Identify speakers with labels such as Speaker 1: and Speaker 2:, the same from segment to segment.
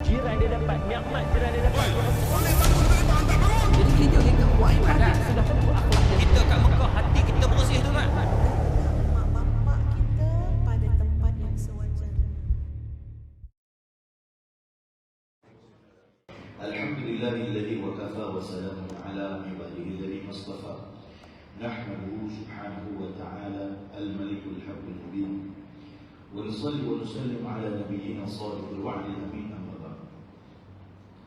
Speaker 1: jiran dia dapat, nikmat jiran dia dapat.
Speaker 2: Jadi kita buat ibadat.
Speaker 1: Sudah tentu akhlak dia. Kita kat Mekah, hati kita bersih tu kan.
Speaker 3: Mak bapak kita pada tempat yang sewajarnya.
Speaker 4: Alhamdulillahilladzi wa kafa wa salamun ala ibadihi alladzi mustafa. Nahmaduhu subhanahu wa ta'ala al-malikul haqqul mubin. Wa nusalli wa nusallim ala nabiyyina shadiqil wa'dil amin, amma ba'd.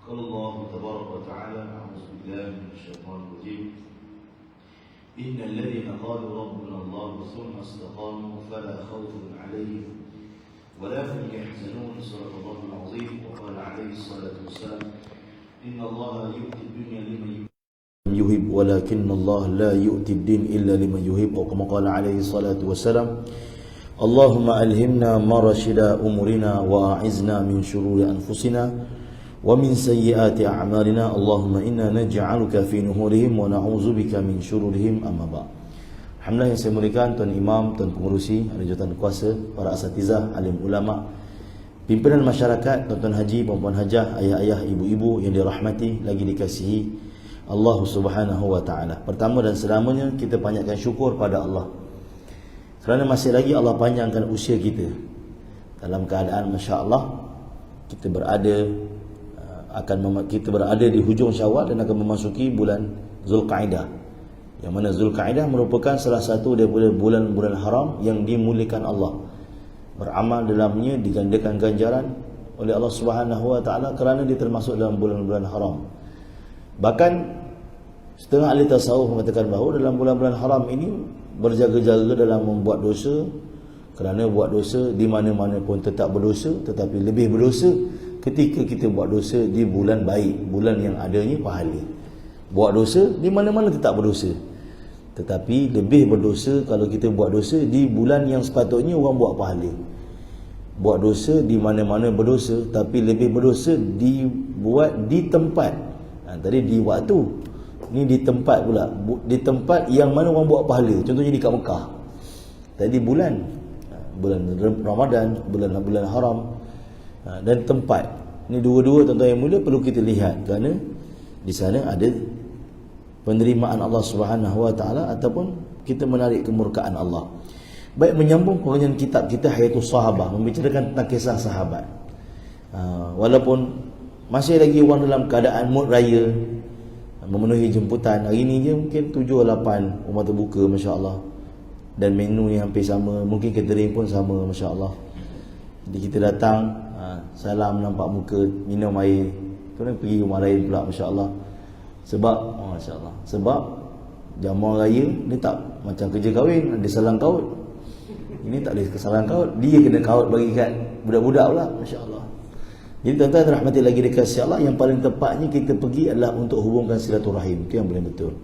Speaker 4: Qala Allah tabaraka wa ta'ala, a'udzu billahi minasy syaithanir rajim. Innal ladzina qalu rabbuna Allah tsumma istaqamu fala khawfun 'alaihim wa la hum yahzanun. Shadaqallahul 'azim. Wa qala 'alaihi salatu wassalam, Inna Allah yu'ti dunya liman yuhib walakinna Allah la yu'ti din illa liman yuhib. Wa kama qala alaihi salatu wassalam, Allahumma alhimna marashida umurina wa a'izna min syururi anfusina wa min sayyiati a'malina. Allahumma inna naj'aluka fi nuhurihim wa na'udzubika min syururihim, amma ba'. Alhamdulillah yang saya muliakan Tuan Imam, Tuan Pengerusi, ahli jawatan kuasa, para asatizah, alim ulama, pimpinan masyarakat, tuan-tuan haji, puan-puan hajah, ayah-ayah, ibu-ibu yang dirahmati lagi dikasihi Allah Subhanahu wa taala. Pertama dan selamanya kita panjatkan syukur pada Allah kerana masih lagi Allah panjangkan usia kita dalam keadaan masya-Allah kita berada di hujung Syawal dan akan memasuki bulan Zulqa'dah, yang mana Zulqa'dah merupakan salah satu daripada bulan-bulan haram yang dimuliakan Allah. Beramal dalamnya digandakan ganjaran oleh Allah Subhanahu wa taala kerana dia termasuk dalam bulan-bulan haram. Bahkan setengah ahli tasawuf mengatakan bahawa dalam bulan-bulan haram ini berjaga-jaga dalam membuat dosa, kerana buat dosa di mana-mana pun tetap berdosa, tetapi lebih berdosa ketika kita buat dosa di bulan baik, bulan yang adanya pahala. Buat dosa di mana-mana tetap berdosa, tetapi lebih berdosa kalau kita buat dosa di bulan yang sepatutnya orang buat pahala. Buat dosa di mana-mana berdosa, tapi lebih berdosa dibuat di tempat. Tadi di waktu, ni di tempat pula. Di tempat yang mana orang buat pahala. Contohnya di kat Mekah. Tadi bulan Ramadan, bulan haram, dan tempat. Ni dua-dua tuan-tuan yang mulia perlu kita lihat, kerana di sana ada penerimaan Allah Subhanahu wa taala ataupun kita menarik kemurkaan Allah. Baik, menyambung pengajian kitab kita Hayatus Sahabah, membicarakan tentang kisah sahabat. Walaupun masih lagi orang dalam keadaan mood raya, memenuhi jemputan. Hari ni je mungkin 7 atau 8 rumah terbuka, masya-Allah. Dan menu ni hampir sama, mungkin catering pun sama, masya-Allah. Jadi kita datang, salam, nampak muka, minum air, kemudian pergi rumah lain pula, masya-Allah. Sebab masya-Allah, sebab jamaah raya ni tak macam kerja kahwin, ada salang kaut. Ini tak ada kesalahan kaut, dia kena kaut bagi kat budak-budak pula, masya-Allah. Jadi tuan-tuan rahmati lagi dikasihi Allah, yang paling tepatnya kita pergi adalah untuk hubungkan silaturahim. Itu yang paling betul.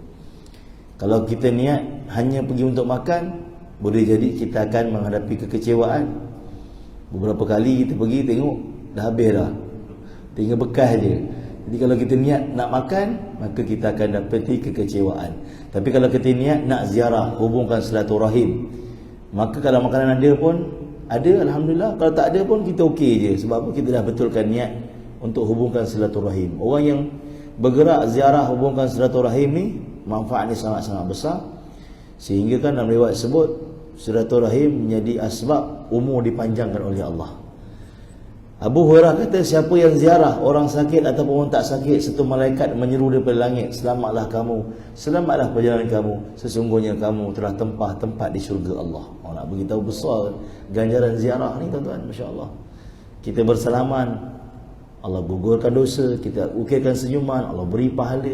Speaker 4: Kalau kita niat hanya pergi untuk makan, boleh jadi kita akan menghadapi kekecewaan. Beberapa kali kita pergi tengok dah habis dah, tinggal bekas je. Jadi kalau kita niat nak makan, maka kita akan dapati kekecewaan. Tapi kalau kita niat nak ziarah, hubungkan silaturahim, maka kalau makanan ada pun ada, alhamdulillah. Kalau tak ada pun kita okey je. Sebab apa? Kita dah betulkan niat untuk hubungkan silaturahim. Orang yang bergerak ziarah hubungkan silaturahim ni, manfaatnya sangat-sangat besar. Sehingga kan dalam riwayat sebut, silaturahim menjadi asbab umur dipanjangkan oleh Allah. Abu Hurairah kata, siapa yang ziarah orang sakit ataupun orang tak sakit, satu malaikat menyeru daripada langit, selamatlah kamu, selamatlah perjalanan kamu, sesungguhnya kamu telah tempah tempat di syurga Allah. Nak beritahu besar ganjaran ziarah ni, tuan-tuan, masya-Allah. Kita bersalaman, Allah gugurkan dosa, kita ukirkan senyuman, Allah beri pahala.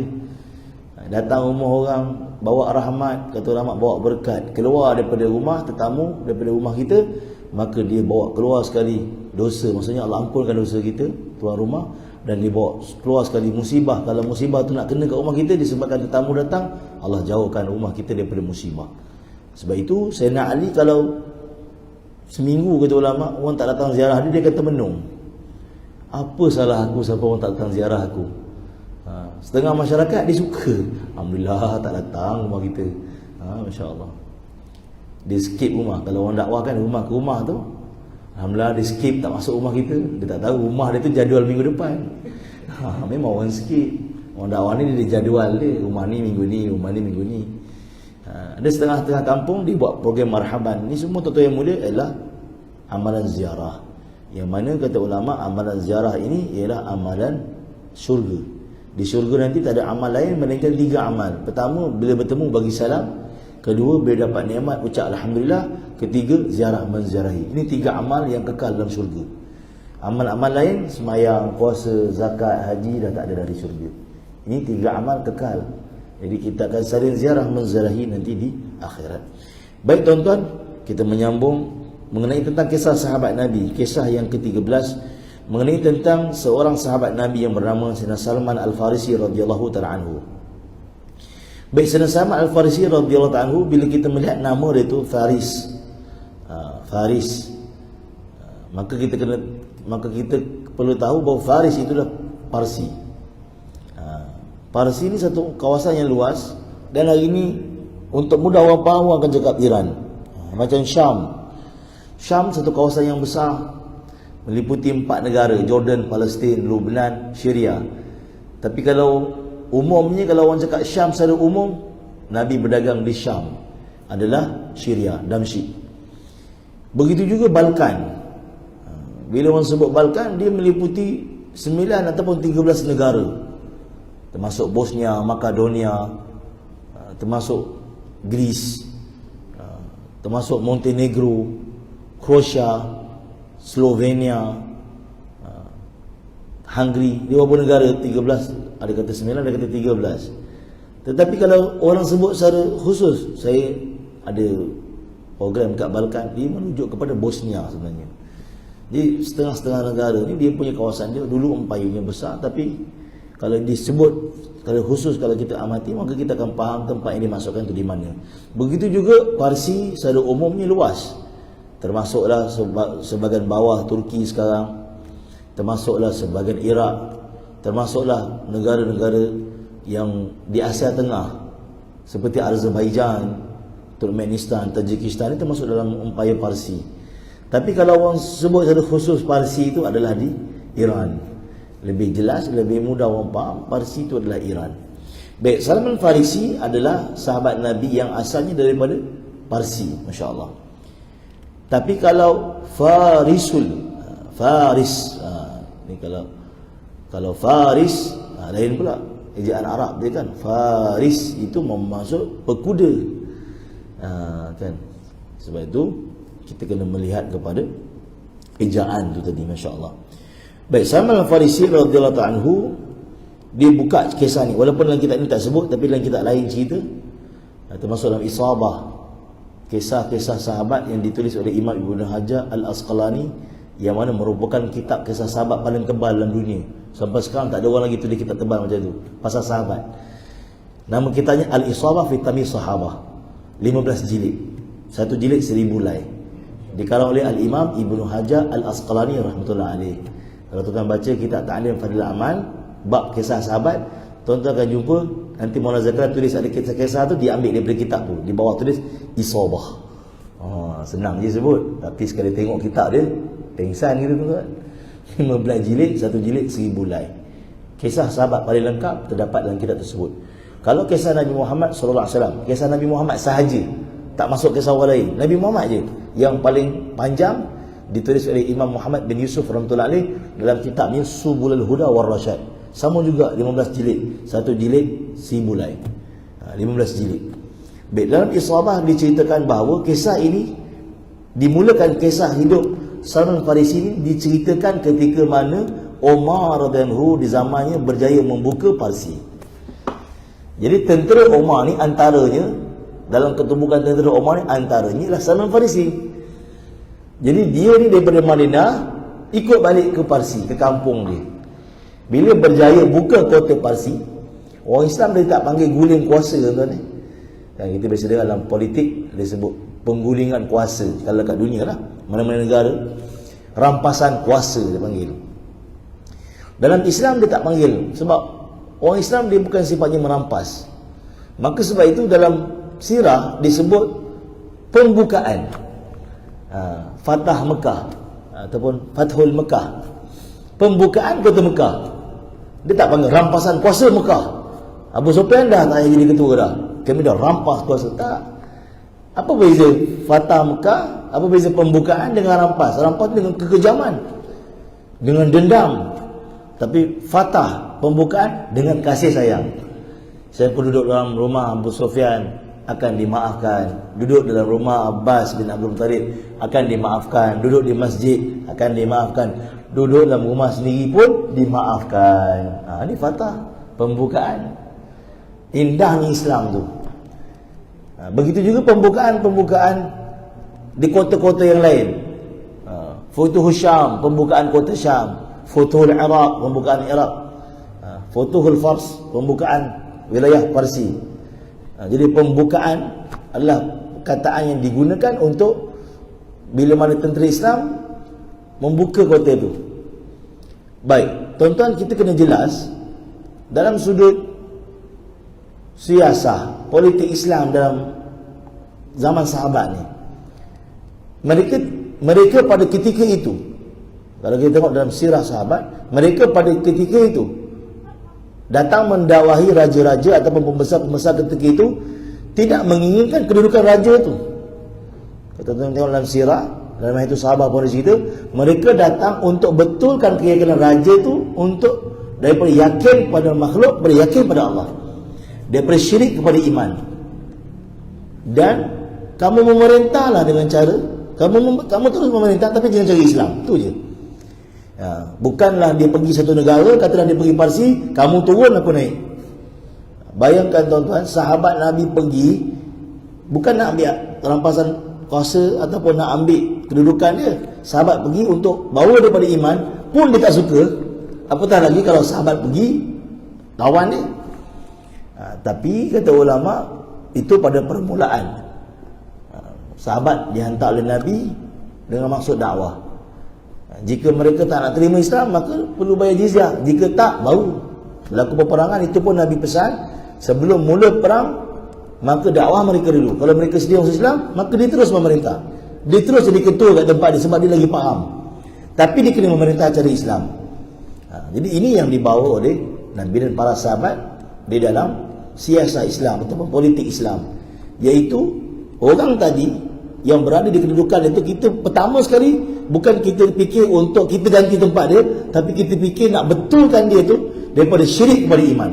Speaker 4: Datang rumah orang, bawa rahmat, kata rahmat bawa berkat. Keluar daripada rumah tetamu, daripada rumah kita, maka dia bawa keluar sekali dosa. Maksudnya Allah ampunkan dosa kita, tuan rumah, dan dia bawa keluar sekali musibah. Kalau musibah tu nak kena kat rumah kita disebabkan tetamu datang, Allah jauhkan rumah kita daripada musibah. Sebab itu Sayyidina Ali kalau seminggu, kata ulama, orang tak datang ziarah dia, dia kata menung. Apa salah aku siapa orang tak datang ziarah aku? Setengah masyarakat dia suka, alhamdulillah tak datang rumah kita. Masya-Allah. Dia skip rumah. Kalau orang dakwah kan rumah ke rumah tu, Alhamdulillah dia skip tak masuk rumah kita. Dia tak tahu rumah dia tu jadual minggu depan. Memang orang skip. Orang dakwah ni dia jadual dia. Rumah ni minggu ni, rumah ni minggu ni. Ada setengah-setengah kampung dia buat program marhaban. Ni semua tuan-tuan yang mulia adalah amalan ziarah. Yang mana kata ulama amalan ziarah ini ialah amalan syurga. Di syurga nanti tak ada amal lain melainkan 3 amal. Pertama, bila bertemu bagi salam. Kedua, bila dapat nikmat ucap alhamdulillah. Ketiga, ziarah menziarahi. Ini 3 amal yang kekal dalam syurga. Amal-amal lain sembahyang, puasa, zakat, haji dah tak ada dari syurga. Ini 3 amal kekal. Jadi kita akan saling ziarah menziarahi nanti di akhirat. Baik tuan-tuan, kita menyambung mengenai tentang kisah sahabat Nabi. Kisah yang ke-13 mengenai tentang seorang sahabat Nabi yang bernama Sayyidina Salman Al-Farisi radhiyallahu ta'ala anhu. Baik, Sayyidina Salman Al-Farisi radhiyallahu ta'ala anhu, bila kita melihat nama dia itu Faris, Faris, maka kita perlu tahu bahawa Faris itulah Parsi. Parsi ini satu kawasan yang luas, dan hari ini untuk mudah orang faham orang akan cakap Iran. Macam Syam. Syam satu kawasan yang besar, meliputi 4 negara, Jordan, Palestin, Lebanon, Syria. Tapi kalau umumnya, kalau orang cakap Syam secara umum, Nabi berdagang di Syam adalah Syria, Damsyik. Begitu juga Balkan. Bila orang sebut Balkan, dia meliputi 9 ataupun 13 negara, termasuk Bosnia, Makedonia, termasuk Greece, termasuk Montenegro, Croatia, Slovenia, Hungary. Dia beberapa negara, 13, ada kata 9, ada kata 13. Tetapi kalau orang sebut secara khusus, saya ada program kat Balkan, dia menunjuk kepada Bosnia sebenarnya. Jadi setengah-setengah negara ni dia punya kawasan dia, dulu empayanya besar, tapi kalau disebut, kalau khusus kalau kita amati, maka kita akan faham tempat yang dimasukkan itu di mana. Begitu juga Parsi secara umumnya luas, termasuklah sebahagian bawah Turki sekarang, termasuklah sebahagian Iraq, termasuklah negara-negara yang di Asia Tengah seperti Azerbaijan, Turkmenistan, Tajikistan, ini termasuk dalam empayar Parsi. Tapi kalau orang sebut secara khusus Parsi itu adalah di Iran. Lebih jelas, lebih mudah orang faham, Parsi itu adalah Iran. Baik, Salman Farisi adalah sahabat Nabi yang asalnya daripada Parsi, Masya Allah. Tapi kalau Faris, ni kalau Faris, lain pula ejaan Arab dia kan. Faris itu memasuk pekuda, kan. Sebab itu kita kena melihat kepada ejaan tu tadi, Masya Allah. Baik, Salman Al-Farisi radhiyallahu ta'ala anhu, dia buka kisah ni, walaupun dalam kitab ni tak sebut, tapi dalam kitab lain cerita, termasuk dalam Isabah, kisah-kisah sahabat yang ditulis oleh Imam Ibn Hajar Al-Asqalani, yang mana merupakan kitab kisah sahabat paling tebal dalam dunia. Sampai sekarang tak ada orang lagi tulis kitab tebal macam tu pasal sahabat. Nama kitabnya Al-Isabah fi Tamyiz Sahabah, 15 jilid, satu jilid 1000 helai, dikarang oleh Al-Imam Ibn Hajar Al-Asqalani rahmatullah alaih. Kalau tuan baca kitab Ta'lim Fadil Amal bab kisah sahabat, tuan-tuan akan jumpa nanti Maulana Zakaria tulis ada kisah-kisah tu, diambil daripada kitab tu, di bawah tulis Isabah. Senang je sebut, tapi sekali tengok kitab dia pengsan gitu tuan-tuan. 15 jilid, satu jilid 1000 helai. Kisah sahabat paling lengkap terdapat dalam kitab tersebut. Kalau kisah Nabi Muhammad sallallahu alaihi wasallam, kisah Nabi Muhammad sahaja, tak masuk kisah orang lain, Nabi Muhammad je yang paling panjang, ditulis oleh Imam Muhammad bin Yusuf rahmatullah alaih dalam kitabnya Subulul Huda war Rasyad. Sama juga 15 jilid, satu jilid 1000 helai, 15 jilid. Baik, dalam Isabah diceritakan bahawa kisah ini dimulakan, kisah hidup Salman Farisi ini diceritakan ketika mana Umar radhiyallahu di zamannya berjaya membuka Parsi. Jadi tentera Umar ni antaranya, dalam ketumbukan tentera Umar ni antaranya ialah Salman Farisi. Jadi dia ni daripada Madinah ikut balik ke Parsi, ke kampung dia. Bila berjaya buka kota Parsi, orang Islam dia tak panggil guling kuasa, tuan-tuan ni. Dan kita biasa dengar dalam politik dia sebut penggulingan kuasa. Kalau kat dunia lah, mana-mana negara, rampasan kuasa dia panggil. Dalam Islam dia tak panggil, sebab orang Islam dia bukan sifatnya merampas. Maka sebab itu dalam sirah disebut pembukaan, Fatah Mekah. ataupun Fathul Mekah, pembukaan kota Mekah. Dia tak panggil rampasan kuasa Mekah. Abu Sufyan dah tak jadi ketua dah, kami dah rampas kuasa. Tak. Apa beza Fatah Mekah? Apa beza pembukaan dengan rampas? Rampas dengan kekejaman, dengan dendam. Tapi Fatah, pembukaan dengan kasih sayang. Saya pun duduk dalam rumah Abu Sufyan akan dimaafkan, duduk dalam rumah Abbas bin Abdul Muttalib akan dimaafkan, duduk di masjid akan dimaafkan, duduk dalam rumah sendiri pun dimaafkan. Ini Fatah, pembukaan. Indahnya Islam tu. Begitu juga pembukaan di kota-kota yang lain. Futuhul Syam, pembukaan kota Syam. Futuhul Iraq, pembukaan Iraq. Futuhul Fars, pembukaan wilayah Parsi. Jadi pembukaan adalah kataan yang digunakan untuk bila mana tentera Islam membuka kota itu. Baik, tuan-tuan, kita kena jelas dalam sudut siasah politik Islam dalam zaman sahabat ni. Mereka pada ketika itu, kalau kita tengok dalam sirah sahabat, mereka pada ketika itu datang mendakwahi raja-raja ataupun pembesar-pembesar ketika itu tidak menginginkan kedudukan raja itu. Kita tengok dalam sirah, dalam itu sahabat pun cerita, mereka datang untuk betulkan keyakinan raja itu, untuk daripada yakin pada makhluk pada yakin pada Allah, daripada syirik kepada iman. Dan kamu memerintahlah dengan cara kamu terus memerintah, tapi dengan cara Islam. Itu je. Bukanlah dia pergi satu negara, katalah dia pergi Parsi, kamu turun aku naik. Bayangkan tuan-tuan, sahabat Nabi pergi bukan nak ambil rampasan kuasa ataupun nak ambil kedudukan dia. Sahabat pergi untuk bawa daripada iman, pun dia tak suka. Apatah lagi kalau sahabat pergi lawan dia. Tapi kata ulama, itu pada permulaan. Sahabat dihantar oleh Nabi dengan maksud dakwah. Jika mereka tak nak terima Islam, maka perlu bayar jizyah. Jika tak, baru berlaku peperangan. Itu pun Nabi pesan, sebelum mula perang, maka dakwah mereka dulu. Kalau mereka sedia masuk Islam, maka dia terus memerintah. Dia terus jadi ketua kat tempat dia, sebab dia lagi faham. Tapi dia kena memerintah cara Islam. Jadi ini yang dibawa oleh Nabi dan para sahabat di dalam siasah Islam ataupun politik Islam. Iaitu orang tadi yang berada di kedudukan itu, kita pertama sekali bukan kita fikir untuk kita ganti tempat dia, tapi kita fikir nak betulkan dia tu daripada syirik kepada iman,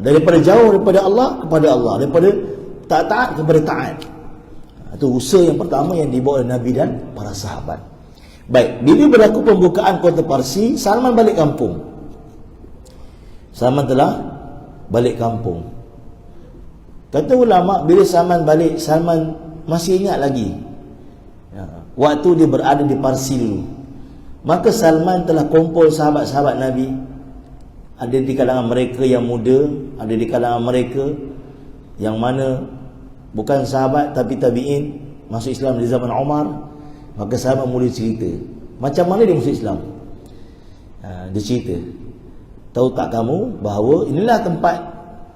Speaker 4: daripada jauh daripada Allah kepada Allah, daripada tak taat kepada taat. Itu usaha yang pertama yang dibawa oleh Nabi dan para sahabat. Baik, bila berlaku pembukaan kota Parsi, Salman balik kampung. Salman telah balik kampung. Kata ulama, bila Salman balik, Salman masih ingat lagi waktu dia berada di Parsi dulu. Maka Salman telah kumpul sahabat-sahabat Nabi. Ada di kalangan mereka yang muda, ada di kalangan mereka yang mana bukan sahabat tapi tabi'in, masuk Islam di zaman Umar. Maka sahabat mula cerita macam mana dia masuk Islam. Dia cerita, tahu tak kamu bahawa inilah tempat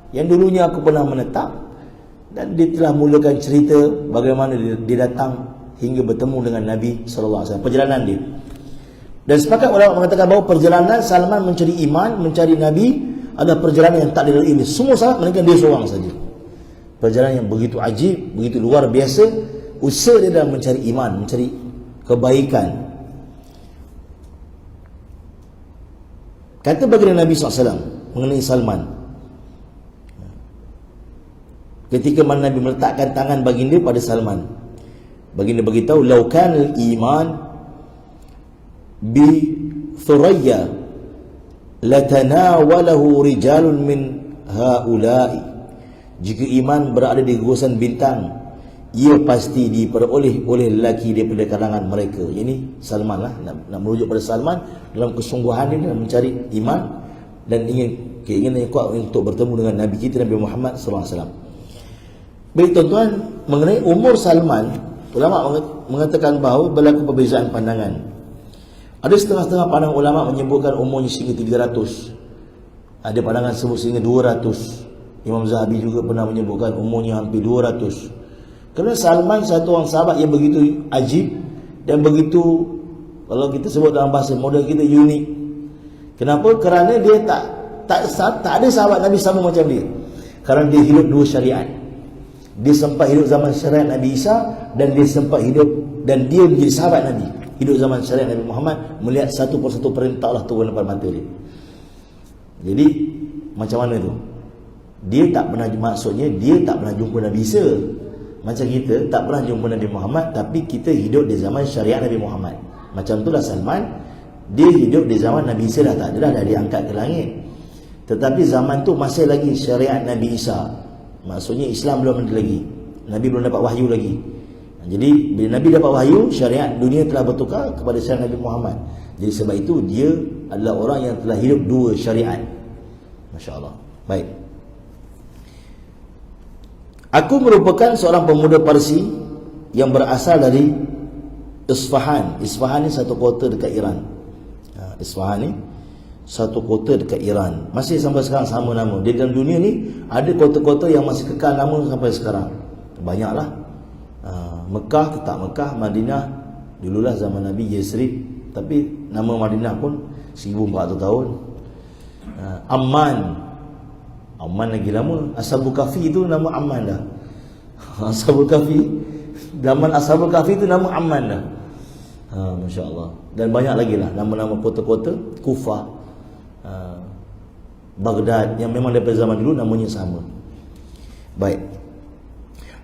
Speaker 4: yang dulunya aku pernah menetap. Dan dia telah mulakan cerita bagaimana dia datang hingga bertemu dengan Nabi SAW, perjalanan dia. Dan sepakat ulama mengatakan bahawa perjalanan Salman mencari iman, mencari Nabi adalah perjalanan yang tak dilalui semua sahabat, melainkan dia seorang saja. Perjalanan yang begitu ajib, begitu luar biasa. Usaha dia dalam mencari iman, mencari kebaikan. Kata baginda Nabi SAW mengenai Salman, ketika mana Nabi meletakkan tangan baginda pada Salman, baginda beritahu, "Lau kana al-iman bi Thuraya latanawalahu rijalun min haula'i." Jika iman berada di gugusan bintang, ia pasti diperoleh oleh lelaki daripada kalangan mereka. Ini Salman lah, nak merujuk pada Salman dalam kesungguhan dia dalam mencari iman dan keinginan yang kuat untuk bertemu dengan Nabi kita, Nabi Muhammad SAW. Baik tuan-tuan, mengenai umur Salman, ulama mengatakan bahawa berlaku perbezaan pandangan. Ada setengah-setengah pandang ulama menyebutkan umurnya sehingga 300. Ada pandangan sebut sehingga 200. Imam Zahabi juga pernah menyebutkan umurnya hampir 200. Kerana Salman satu orang sahabat yang begitu ajib dan begitu Kalau kita sebut dalam bahasa modern kita, unik. Kenapa? Kerana dia tak ada sahabat Nabi sama macam dia. Kerana dia hidup dua syariat. Dia sempat hidup zaman syariat Nabi Isa, dan dia sempat hidup, dan dia menjadi sahabat Nabi, hidup zaman syariat Nabi Muhammad, melihat satu persatu perintah Allah turun depan mata dia. Jadi macam mana tu? Dia tak pernah, maksudnya dia tak pernah jumpa Nabi Isa. Macam kita tak pernah jumpa Nabi Muhammad, tapi kita hidup di zaman syariat Nabi Muhammad. Macam itulah Salman, dia hidup di zaman Nabi Isa dah tak ada dah diangkat ke langit. Tetapi zaman tu masih lagi syariat Nabi Isa. Maksudnya Islam belum ada lagi. Nabi belum dapat wahyu lagi. Jadi bila Nabi dapat wahyu, syariat dunia telah bertukar kepada syariat Nabi Muhammad. Jadi sebab itu dia adalah orang yang telah hidup dua syariat. Masya Allah. Baik. Aku merupakan seorang pemuda Parsi yang berasal dari Isfahan. Isfahan ni satu kota dekat Iran. Isfahan ni satu kota dekat Iran. Masih sampai sekarang sama nama. Di dalam dunia ni ada kota-kota yang masih kekal nama sampai sekarang. Banyaklah. Mekah tetap Mekah, Madinah dululah zaman Nabi, Yasrib, tapi nama Madinah pun 1400 tahun. Amman lagi lama. Ashabul Kahfi itu nama Amman dah. Ashabul Kahfi, zaman Ashabul Kahfi itu nama Amman dah. Masya Allah. Dan banyak lagi lah nama-nama kota-kota. Kufah, Baghdad, yang memang daripada zaman dulu namanya sama. Baik.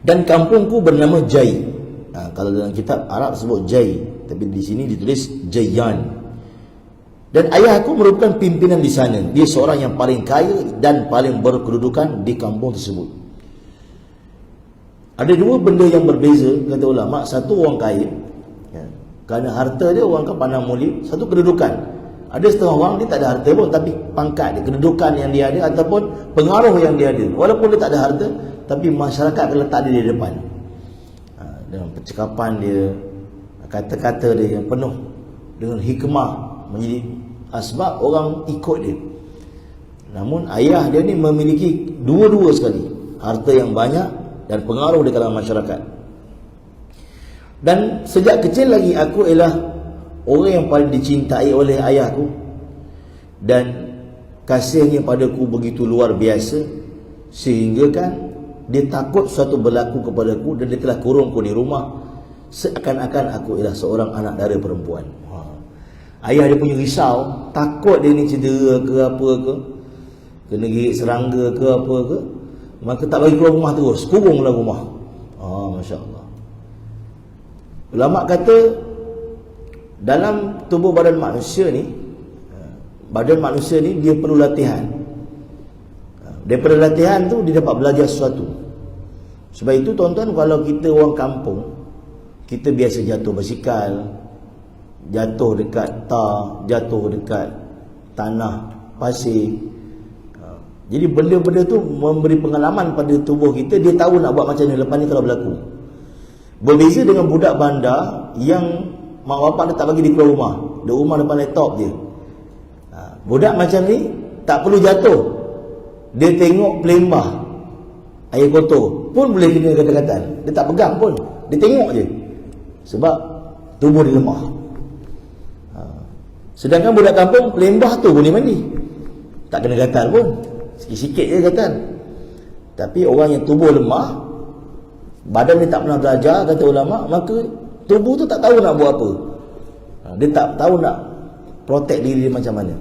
Speaker 4: Dan kampungku bernama Jai. Kalau dalam kitab Arab sebut Jai, tapi di sini ditulis Jayyan. Dan ayah aku merupakan pimpinan di sana. Dia seorang yang paling kaya dan paling berkedudukan di kampung tersebut. Ada dua benda yang berbeza, kata ulama. Satu, orang kaya, kerana harta dia orang akan pandang mulia. Satu, kedudukan. Ada setengah orang dia tak ada harta pun, tapi pangkat dia, kedudukan yang dia ada, ataupun pengaruh yang dia ada. Walaupun dia tak ada harta, tapi masyarakat akan letak dia di depan. Dengan percakapan dia, kata-kata dia yang penuh dengan hikmah, menjadi sebab orang ikut dia. Namun ayah dia ni memiliki dua-dua sekali, harta yang banyak dan pengaruh di kalangan masyarakat. Dan sejak kecil lagi aku ialah orang yang paling dicintai oleh ayahku, dan kasihnya padaku begitu luar biasa, sehingga kan dia takut suatu berlaku kepadaku, dan dia telah kurungku di rumah seakan-akan aku ialah seorang anak dara perempuan. Ayah dia punya risau, takut dia ni cedera ke apa ke, kena girit serangga ke apa ke, maka tak bagi keluar rumah terus, kurunglah rumah. Masya Allah. Ulama kata dalam tubuh badan manusia ni, dia perlu latihan. Daripada latihan tu dia dapat belajar sesuatu. Sebab itu tuan-tuan, kalau kita orang kampung, kita biasa jatuh basikal, jatuh dekat tar, jatuh dekat tanah, pasir. Jadi benda-benda tu memberi pengalaman pada tubuh kita. Dia tahu nak buat macam ni lepas ni kalau berlaku. Berbeza dengan budak bandar yang mak bapak dia tak bagi dia keluar rumah, dia rumah depan laptop je. Budak macam ni tak perlu jatuh, dia tengok pelembah air kotor pun boleh kena kata-kata. Dia tak pegang pun, dia tengok je, sebab tubuh dia lemah. Sedangkan budak kampung, pelembah tu boleh mandi, tak kena gatal pun, sikit-sikit je gatal. Tapi orang yang tubuh lemah, badan dia tak pernah belajar, kata ulama, maka tubuh tu tak tahu nak buat apa. Dia tak tahu nak protect diri dia macam mana.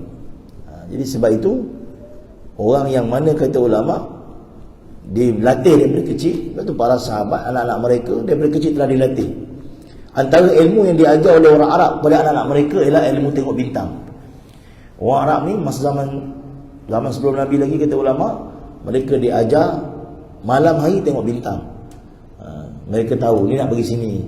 Speaker 4: Jadi sebab itu, orang yang mana kata ulama, dilatih daripada kecil. Sebab tu para sahabat, anak-anak mereka daripada kecil telah dilatih. Antara ilmu yang diajar oleh orang Arab kepada anak-anak mereka ialah ilmu tengok bintang. Orang Arab ni masa zaman sebelum Nabi lagi, kata ulama, mereka diajar malam hari tengok bintang. Mereka tahu ni nak pergi sini,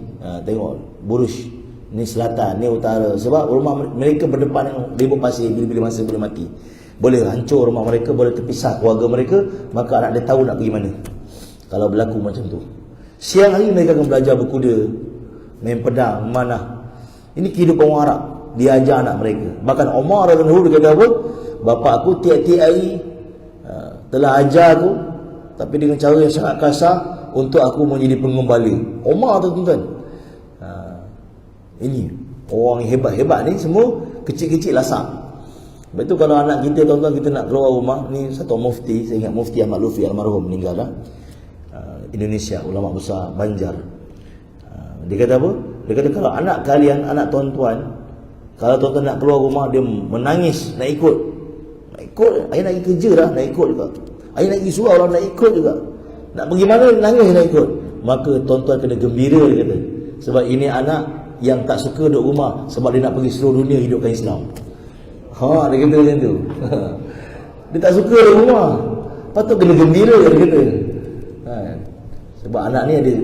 Speaker 4: tengok buruj, ni selatan, ni utara. Sebab rumah mereka berdepan dengan ribut pasir, bila-bila masa boleh mati, boleh hancur rumah mereka, boleh terpisah keluarga mereka, maka anak dia tahu nak pergi mana kalau berlaku macam tu. Siang hari mereka akan belajar berkuda, main pedang, memanah. Ini kehidupan orang Arab, dia ajar anak mereka. Bahkan Umar radhiyallahu anhu kata apa? Bapa aku tiap-tiap hari telah ajar aku, tapi dengan cara yang sangat kasar, untuk aku menjadi penggembala. Umar tu tuan-tuan. Ini Orang yang hebat-hebat ni semua kecil-kecil lasak. Sebab tu kalau anak kita, tuan-tuan, kita nak keluar rumah, ni satu mufti, saya ingat Mufti Ahmad Lufi almarhum meninggal lah, Indonesia, ulama besar Banjar. Dia kata apa? Dia kata kalau anak kalian, anak tuan-tuan, kalau tuan-tuan nak keluar rumah, dia menangis nak ikut. Nak ikut, ayah nak pergi kerja dah, nak ikut juga. Ayah nak pergi surau lah, nak ikut juga. Nak pergi mana, nangis nak ikut. Maka tuan-tuan kena gembira, dia kata. Sebab ini anak yang tak suka duduk rumah, sebab dia nak pergi seluruh dunia hidupkan Islam. Dia kata macam tu. Dia tak suka duduk rumah, patut kena gembira, dia kata. Sebab anak ni ada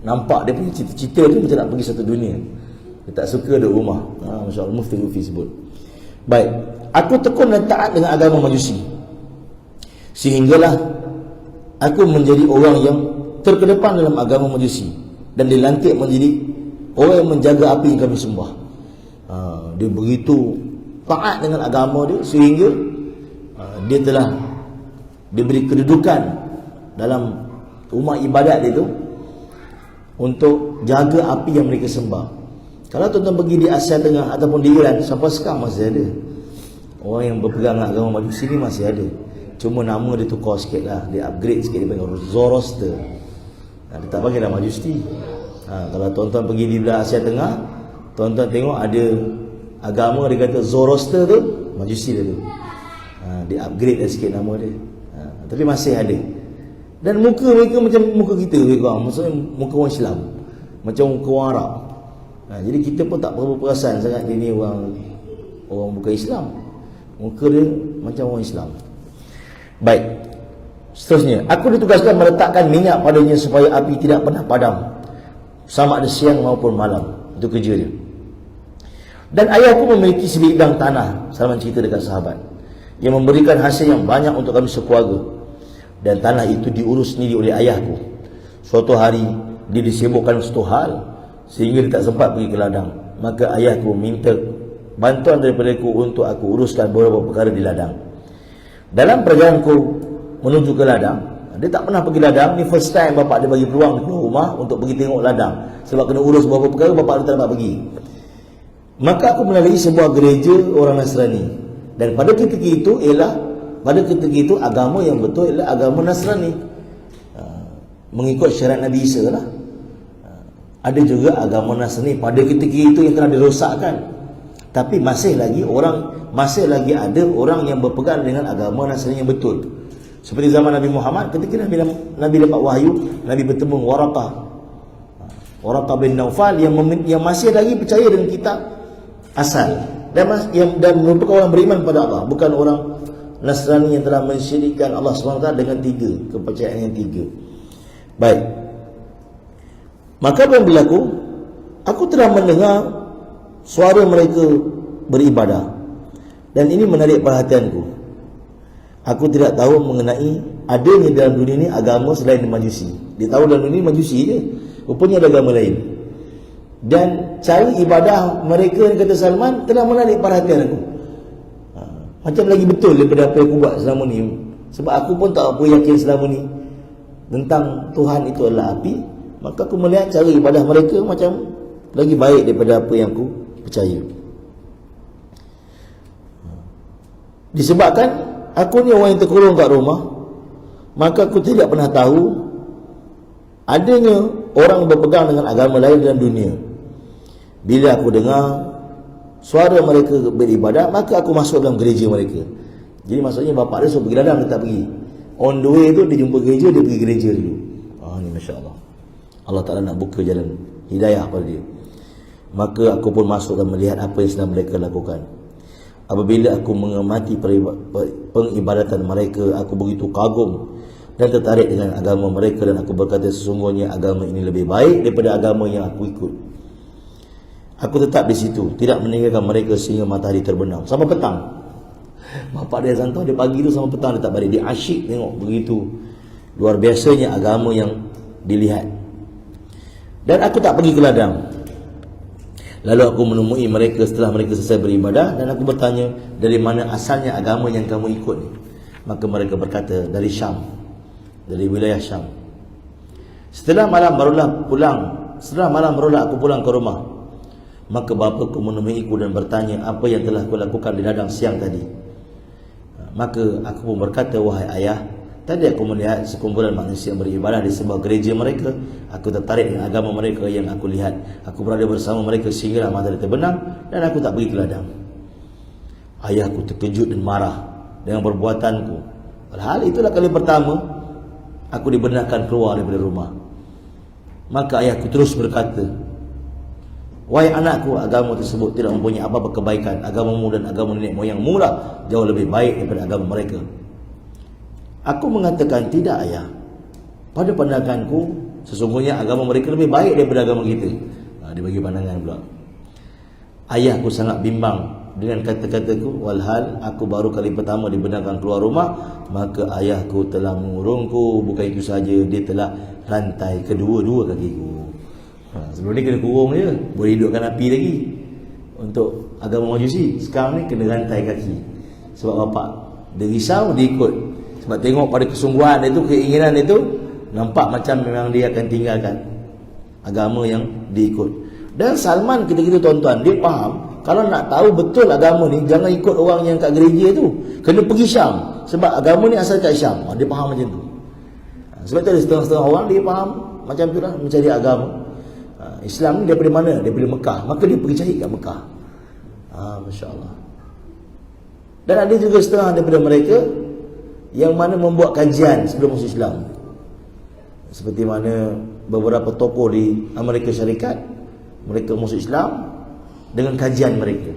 Speaker 4: nampak dia punya cita-cita tu macam nak pergi satu dunia. Dia tak suka duduk rumah. Masya Allah, Mufti Lufi sebut. Baik, aku tekun dan taat dengan agama Majusi, sehinggalah aku menjadi orang yang terkedepan dalam agama Majusi dan dilantik menjadi orang yang menjaga api yang kami sembah. Dia begitu taat dengan agama dia sehingga dia telah diberi kedudukan dalam rumah ibadat dia tu untuk jaga api yang mereka sembah. Kalau tuan-tuan pergi di Asia Tengah ataupun di Iran, sampai sekarang masih ada orang yang berpegang agama Majusi ni, masih ada. Cuma nama dia tukar sikit lah, dia upgrade sikit, dia panggil Zoroaster. Dia tak panggil dah Majusi. Kalau tuan-tuan pergi di belah Asia Tengah, tuan-tuan tengok ada agama dia kata Zoroaster tu, Majusi dia tu. Dia upgrade dah sikit nama dia. Tapi masih ada. Dan muka mereka macam muka kita lebih kurang. Maksudnya muka orang Islam, macam muka orang Arab. Jadi kita pun tak berapa perasan sangat dia ni orang bukan Islam. Muka dia macam orang Islam. Baik, seterusnya, aku ditugaskan meletakkan minyak padanya supaya api tidak pernah padam, sama ada siang maupun malam. Itu kerja dia. Dan ayahku memiliki sebidang tanah, Salman cerita dekat sahabat, yang memberikan hasil yang banyak untuk kami sekeluarga. Dan tanah itu diurus sendiri oleh ayahku. Suatu hari dia disibukkan satu hal sehingga dia tak sempat pergi ke ladang. Maka ayahku minta bantuan daripadaku untuk aku uruskan beberapa perkara di ladang. Dalam perjalananku menuju ke ladang, dia tak pernah pergi ladang. Ni first time bapak dia bagi peluang keluar rumah untuk pergi tengok ladang, sebab kena urus beberapa perkara, bapak dia tak dapat pergi. Maka aku melalui sebuah gereja orang Nasrani. Dan pada ketika itu agama yang betul ialah agama Nasrani, mengikut syariat Nabi Isa lah. Ada juga agama Nasrani pada ketika itu yang telah dirosakkan, tapi masih lagi ada orang yang berpegang dengan agama Nasrani yang betul. Seperti zaman Nabi Muhammad, ketika Nabi dapat wahyu, Nabi bertemu Waraqah bin Naufal yang masih lagi percaya dengan kitab asal dan merupakan orang beriman pada Allah, bukan orang Nasrani yang telah mensyirikkan Allah SWT dengan 3 kepercayaan yang 3. Baik, maka apa yang berlaku? Aku telah mendengar suara mereka beribadah, dan ini menarik perhatianku. Aku tidak tahu mengenai adanya dalam dunia ini agama selain Majusi. Dia tahu dalam dunia ini Majusi je, rupanya ada agama lain. Dan cara ibadah mereka, kata Salman, telah menarik perhatian aku. Macam lagi betul daripada apa yang aku buat selama ni. Sebab aku pun tak apa yakin selama ni tentang Tuhan itu adalah api. Maka aku melihat cara ibadah mereka macam lagi baik daripada apa yang aku percaya. Disebabkan aku ni orang yang terkurung kat rumah, maka aku tidak pernah tahu adanya orang berpegang dengan agama lain dalam dunia. Bila aku dengar suara mereka beribadah, maka aku masuk dalam gereja mereka. Jadi maksudnya bapak dia suruh pergi ladang, dia tak pergi. On the way tu dia jumpa gereja, dia pergi gereja dulu. Ni Masya Allah, Allah Ta'ala nak buka jalan hidayah pada dia. Maka aku pun masuk dan melihat apa yang sedang mereka lakukan. Apabila aku mengamati pengibadatan mereka, aku begitu kagum dan tertarik dengan agama mereka, dan aku berkata, sesungguhnya agama ini lebih baik daripada agama yang aku ikut. Aku tetap di situ, tidak meninggalkan mereka sehingga matahari terbenam, sampai petang. Bapak dia santau, dia pagi tu sampai petang dia tak balik. Dia asyik tengok begitu luar biasanya agama yang dilihat. Dan aku tak pergi ke ladang. Lalu aku menemui mereka setelah mereka selesai beribadah, dan aku bertanya, dari mana asalnya agama yang kamu ikut ni? Maka mereka berkata, dari Syam, dari wilayah Syam. Setelah malam barulah aku pulang ke rumah. Maka bapaku menemuiku dan bertanya apa yang telah kulakukan di ladang siang tadi. Maka aku pun berkata, wahai ayah, tadi aku melihat sekumpulan manusia beribadah di sebuah gereja mereka. Aku tertarik dengan agama mereka yang aku lihat. Aku berada bersama mereka sehingga matahari terbenam dan aku tak pergi ke ladang. Ayahku terkejut dan marah dengan perbuatanku. Hal itulah kali pertama aku dibenarkan keluar daripada rumah. Maka ayahku terus berkata, wahai anakku, agama tersebut tidak mempunyai apa-apa kebaikan. Agamamu dan agama nenek moyangmu lah jauh lebih baik daripada agama mereka. Aku mengatakan, tidak ayah, pada pandanganku sesungguhnya agama mereka lebih baik daripada agama kita. Dia bagi pandangan pula. Ayahku sangat bimbang dengan kata-kataku, walhal aku baru kali pertama dibenarkan keluar rumah. Maka ayahku telah mengurungku. Bukan itu saja, dia telah rantai kedua-dua kakiku. Sebelum ni kena kurung je, boleh hidupkan api lagi untuk agama Majusi. Sekarang ni kena rantai kaki. Sebab bapak dia risau, dia ikut. Sebab tengok pada kesungguhan dia tu, keinginan dia tu, nampak macam memang dia akan tinggalkan agama yang dia ikut. Dan Salman ketika itu tuan-tuan, dia faham kalau nak tahu betul agama ni, jangan ikut orang yang kat gereja tu, kena pergi Syam. Sebab agama ni asal kat Syam. Dia faham macam tu. Sebab tu ada setengah-setengah orang dia faham macam tu lah, mencari agama Islam ni daripada mana? Daripada Mekah. Maka dia pergi cari kat Mekah. Masya Allah. Dan ada juga setengah daripada mereka yang mana membuat kajian sebelum masuk Islam. Seperti mana beberapa tokoh di Amerika Syarikat, mereka masuk Islam dengan kajian mereka.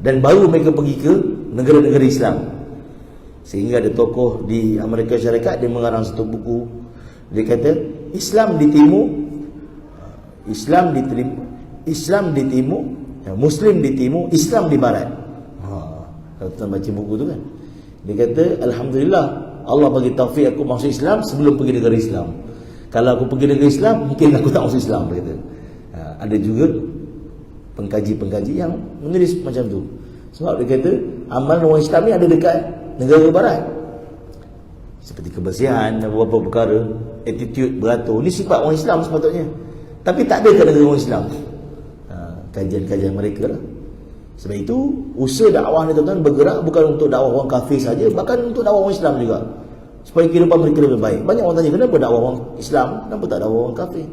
Speaker 4: Dan baru mereka pergi ke negara-negara Islam. Sehingga ada tokoh di Amerika Syarikat, dia mengarang satu buku. Dia kata, Islam di timur, Islam di timur, Muslim di timur, Islam di barat. Kalau tuan baca buku tu kan, dia kata, alhamdulillah Allah bagi taufik aku masuk Islam sebelum pergi negara Islam. Kalau aku pergi negara Islam, mungkin aku tak masuk Islam, dia kata. Ada juga pengkaji-pengkaji yang menulis macam tu. Sebab dia kata amalan orang Islam ni ada dekat negara barat, seperti kebersihan dan beberapa perkara, attitude beratur. Ni sifat orang Islam sepatutnya, tapi tak ada kat negara orang Islam. Kajian-kajian mereka lah. Sebab itu usaha dakwah ni tuan-tuan bergerak bukan untuk dakwah orang kafir saja, bahkan untuk dakwah orang Islam juga, supaya kehidupan mereka lebih baik. Banyak orang tanya, kenapa dakwah orang Islam, kenapa tak dakwah orang kafir?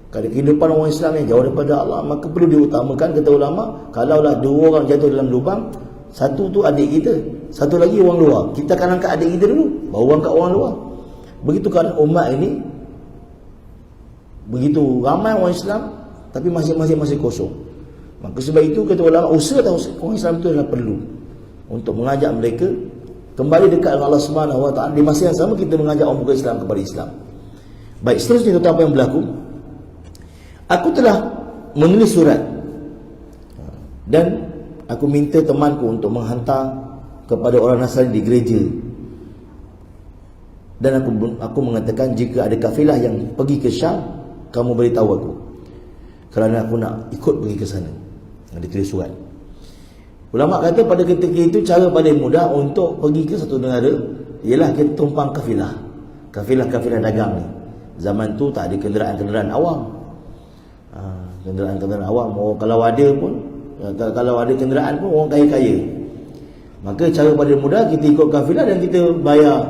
Speaker 4: Kalau kehidupan orang Islam yang jauh daripada Allah, maka perlu diutamakan, kata ulama, kalaulah dua orang jatuh dalam lubang, satu tu adik kita, satu lagi orang luar, kita akan angkat adik kita dulu, baru angkat orang luar. Begitu keadaan umat ini. Begitu ramai orang Islam, tapi masing-masing masih kosong. Maka sebab itu kata ulama, usaha orang Islam itu adalah perlu untuk mengajak mereka kembali dekat dengan Allah Subhanahu Wa Taala. Di masa yang sama kita mengajak orang bukan Islam kepada Islam. Baik, seterusnya tuan-tuan, apa yang berlaku? Aku telah menulis surat dan aku minta temanku untuk menghantar kepada orang Nasrani di gereja. Dan aku mengatakan, jika ada kafilah yang pergi ke Syam, kamu beritahu aku, kerana aku nak ikut pergi ke sana. Dia tulis surat. Ulama kata pada ketika itu cara paling mudah untuk pergi ke satu negara ialah kita tumpang kafilah. Kafilah-kafilah dagang ni. Zaman tu tak ada kenderaan-kenderaan awam. Kenderaan-kenderaan awam, kalau ada pun, kalau ada kenderaan pun orang kaya-kaya. Maka cara paling mudah kita ikut kafilah dan kita bayar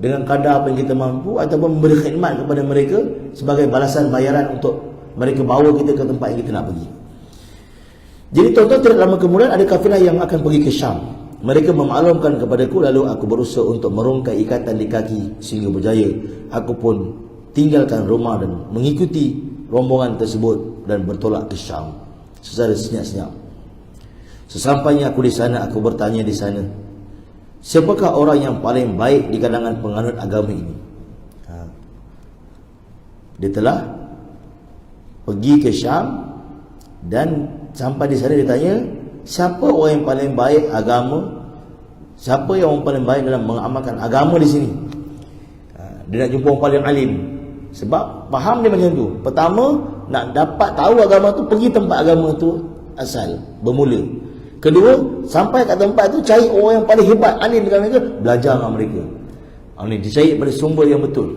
Speaker 4: dengan kadar apa yang kita mampu, ataupun memberi khidmat kepada mereka sebagai balasan bayaran untuk mereka bawa kita ke tempat yang kita nak pergi. Jadi tuan-tuan, tidak lama kemudian ada kafilah yang akan pergi ke Syam. Mereka memaklumkan kepadaku, lalu aku berusaha untuk merungkai ikatan di kaki sehingga berjaya. Aku pun tinggalkan rumah dan mengikuti rombongan tersebut dan bertolak ke Syam secara senyap-senyap. Sesampainya aku di sana, aku bertanya di sana, siapakah orang yang paling baik di kalangan penganut agama ini? Dia telah pergi ke Syam dan sampai di sana dia tanya, siapa orang yang paling baik agama, siapa yang orang paling baik dalam mengamalkan agama di sini? Dia nak jumpa orang paling alim. Sebab faham dia macam tu. Pertama, nak dapat tahu agama tu, pergi tempat agama tu asal, bermula. Kedua, sampai kat tempat tu, cari orang yang paling hebat, alim dengan mereka, belajar dengan mereka. Ini dicari pada sumber yang betul,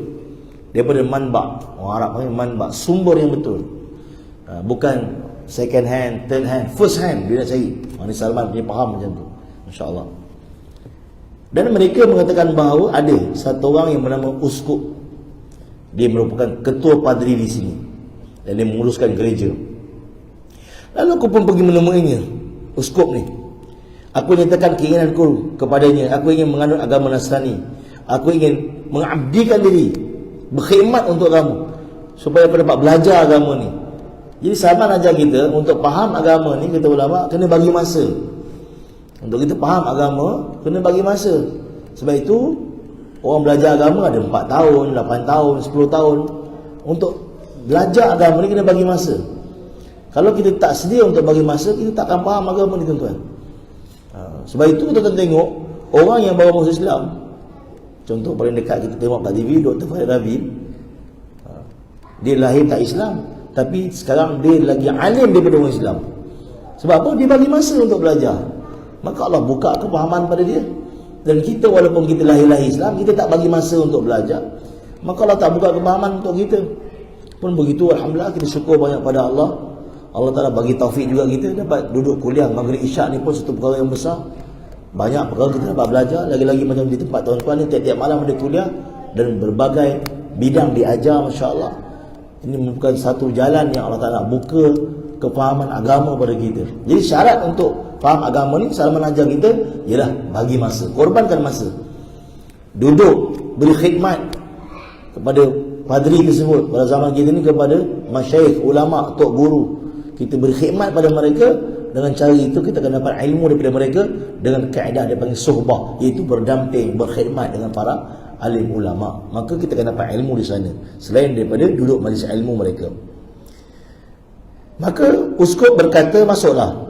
Speaker 4: daripada manba'. Orang Arab panggil manba', sumber yang betul. Bukan second hand, third hand, first hand dia nak cari. Ini Salman punya faham macam tu, masya-Allah. Dan mereka mengatakan bahawa ada satu orang yang bernama Uskup. Dia merupakan ketua padri di sini dan dia menguruskan gereja. Lalu aku pun pergi menemuinya, Uskup ni. Aku nyatakan keinginanku kepadanya. Aku ingin menganut agama Nasrani. Aku ingin mengabdikan diri, berkhidmat untuk kamu, supaya aku dapat belajar agama ni. Jadi Salman ajar kita untuk faham agama ni, kata ulama, kena bagi masa. Untuk kita faham agama, kena bagi masa. Sebab itu orang belajar agama ada 4 tahun, 8 tahun, 10 tahun. Untuk belajar agama ni kena bagi masa. Kalau kita tak sedia untuk bagi masa, kita tak akan faham agama ni, tuan-tuan. Sebab itu kita tengok orang yang baru masuk Islam. Contoh paling dekat kita tengok kat TV, Dr. Farid Rabi. Dia lahir tak Islam, tapi sekarang dia lagi alim daripada orang Islam. Sebab apa? Dia bagi masa untuk belajar. Maka Allah buka kefahaman pada dia. Dan kita walaupun kita lahir Islam, kita tak bagi masa untuk belajar, maka Allah tak buka kefahaman untuk kita. Pun begitu, alhamdulillah, kita syukur banyak pada Allah. Allah Ta'ala bagi taufik juga kita dapat duduk kuliah Maghrib Isyak ni pun satu perkara yang besar. Banyak perkara kita dapat belajar. Lagi-lagi macam di tempat tuan-tuan ni, tiap-tiap malam ada kuliah dan berbagai bidang diajar, masya-Allah. Ini merupakan satu jalan yang Allah Ta'ala buka kefahaman agama pada kita. Jadi syarat untuk faham agama ni, Salman ajar kita ialah bagi masa, korbankan masa. Duduk beri khidmat kepada padri tersebut. Pada zaman kita ni kepada masyayikh, ulama, tok guru, kita beri khidmat pada mereka. Dengan cara itu kita akan dapat ilmu daripada mereka dengan kaedah dia panggil suhbah, iaitu berdamping, berkhidmat dengan para alim ulama. Maka kita akan dapat ilmu di sana selain daripada duduk majlis ilmu mereka. Maka Uskup berkata, masuklah.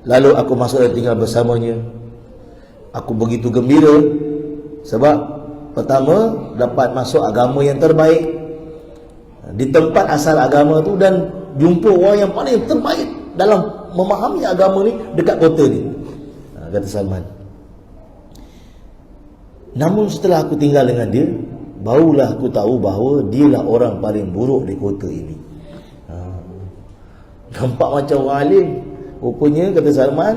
Speaker 4: Lalu aku masuk dan tinggal bersamanya. Aku begitu gembira sebab pertama dapat masuk agama yang terbaik di tempat asal agama tu, dan jumpa orang yang paling terbaik dalam memahami agama ni dekat kota ni, kata Salman. Namun setelah aku tinggal dengan dia, barulah aku tahu bahawa dialah orang paling buruk di kota ini. Nampak macam orang alim, rupanya, kata Salman,